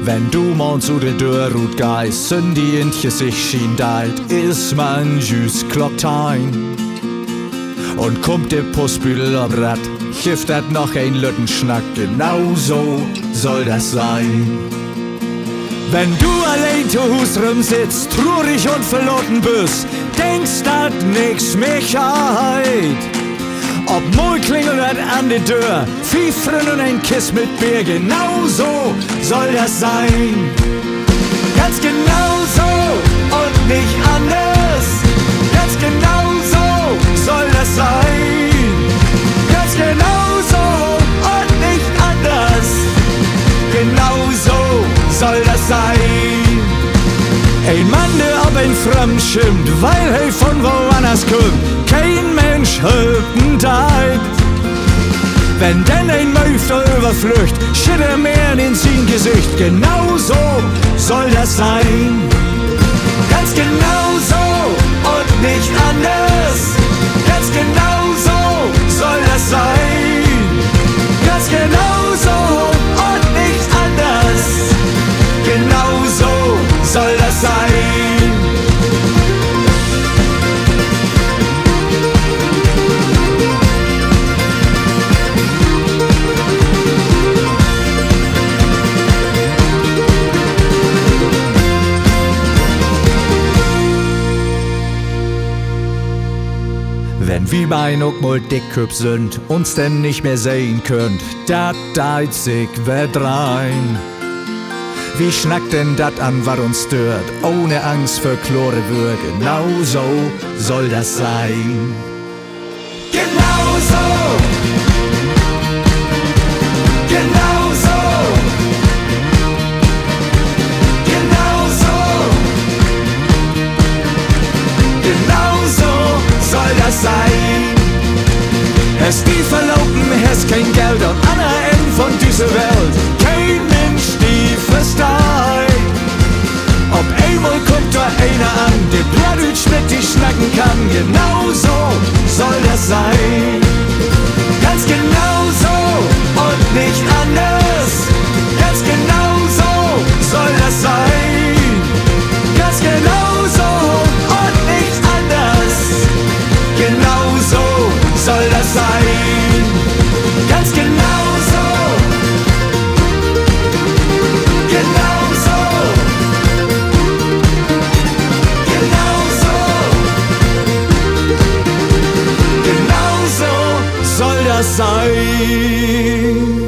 Wenn du morgens zu der Dörrut geist, sind die in Gesicht schien deit, is man jüs Klocktein. Und kommt der Postbüdel ab Rad, gibt dat noch ein Lüttenschnack, genau so soll das sein. Wenn du allein zu Hus rumsitzt, trurig und verloren bist, denkst dat nix Mechheit. Ob mal klingelt dat an die Tür, Pfiffren und ein Kiss mit Bier, genau so soll das sein. Ganz genau so und nicht anders, ganz genau so soll das sein. Ganz genau so und nicht anders, genau so soll das sein. Ein Mann, der ob ein Fremd schimpft, weil er von woanders kommt, kein Mensch hört Teit. Wenn denn ein Möfter überflücht, schitt er mehr in sein Gesicht, genau so soll das sein. Ganz genau so und nicht anders, ganz genau so soll das sein. Ganz genau so und nicht anders, genau so soll das sein. Wenn wir bein auch mal dickköp sind, uns denn nicht mehr sehen könnt, dat deit sich wird rein. Wie schnackt denn dat an, was uns stört, ohne Angst für Chlore würge, genau so soll das sein. Genau so, genau so, genau so, genau so soll das sein. Es die Verlobten, es kein Geld und andere Enden von dieser Welt, kein Mensch die versteht. Ob einmal kommt da einer an, der Blattdeutsch mit dich schnacken kann, genau so soll das sein. Ganz genau so und nicht anders, ganz genau so soll das sein. Ganz genau so und nicht anders, genau so soll das sein. Ganz genau so, genau so, genau so, genau so soll das sein.